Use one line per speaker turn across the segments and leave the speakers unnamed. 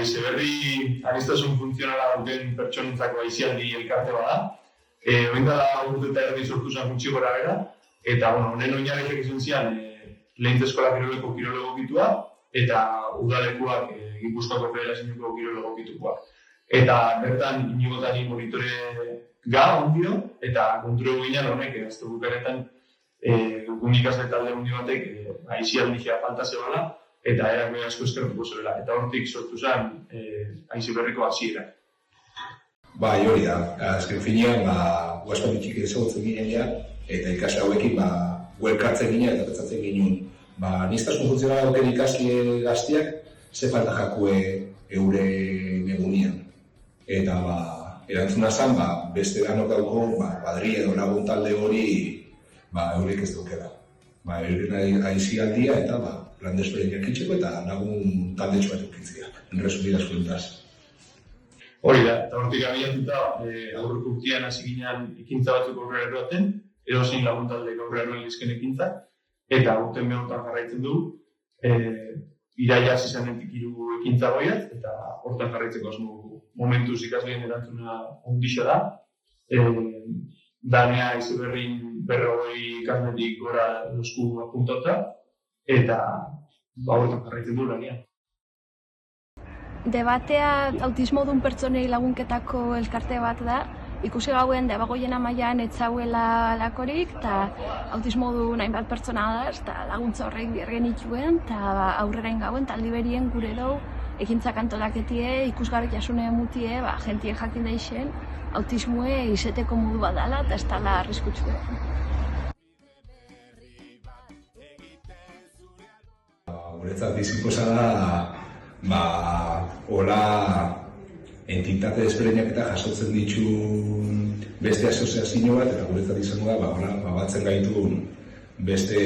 Aizeberri aniztasun funtzionala duten pertsonentzako aizialdi elkarte bada. Oinda da urte eta erdi sortu zen gutxi gora bera, eta honen oinarriak izan zian Lehen Eskola Kiroleko kirol egokitua eta udalekuak Gipuzkoako Federazioako kirol egokitukoak. Eta bertan Inigo monitore ondio, eta kontura ginen honek, azte bukaretan, ikasle talde hundi batek aizialdia falta zebala, eta erak asko eskertuko zebela. Eta hortik sortu zen Aizeberriko hasiera.
Bai, hori da. Azken finean, guazpatu txiki ezagutzen ginen ja, eta ikasle hauekin huelkartzen ginen eta pentsatzen ginen. Aniztasun funtzionala dauken ikasle gaztiak, ze falta jakue euren egunian. Eta erantzuna zen, beste danok dauko, badri edo lagun talde hori, eurek ez dukela. Euren aizialdia eta plan desberdinak itxeko eta lagun talde txuat eukitzea. En resumidas cuentas.
Hori da, eta hortik abiatuta aurreko urtean hasi ginean ekintza batzuk aurrera eroaten, edozein lagun talde aurrera eroan lizken ekintzak, eta urten behotan jarraitzen du, iraia hasi zenetik 3 ekintza goiat, eta hortan jarraitzeko asmo momentuz ikasleen erantzuna ondixa da. Danea Aizeberrin 40 ikasletik gora dozku apuntauta, eta hortan jarraitzen du lanean.
Debatea autismodun pertsonei lagunketako elkarte bat da. Ikusi gauen debagoiena mailan ez zauela lakorik, eta autismodun hainbat pertsona da, eta laguntza horrek genituen, eta aurrera ingauen taldi berien gure dau ekintzak antolaketie, ikusgarrik jasune mutie, jentie jakin deixen, autismoe izeteko modu bat dela, eta ez dela arriskutsua.
Guretzat biziposa da, hola entitate desberdinak eta jasotzen dituen beste asoziazio bat, eta guretzat izango da, hola batzen gaitun beste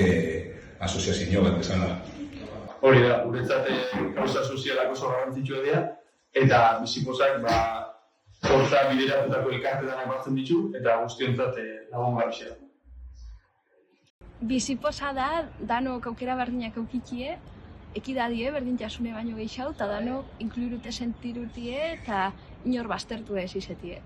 asoziazio bat bezala.
Hori da, guretzat kausa sozialak oso garrantzitsua dira, eta bizipozak horta bideratutako elkartetan batzen ditu, eta guztiontzat lagungarria.
Bizipoza da, danok aukera berdinak aukitie, ekidadie berdintasune baino gehiago, eta danok inkluirute sentirutie eta inor baztertu ez izetie.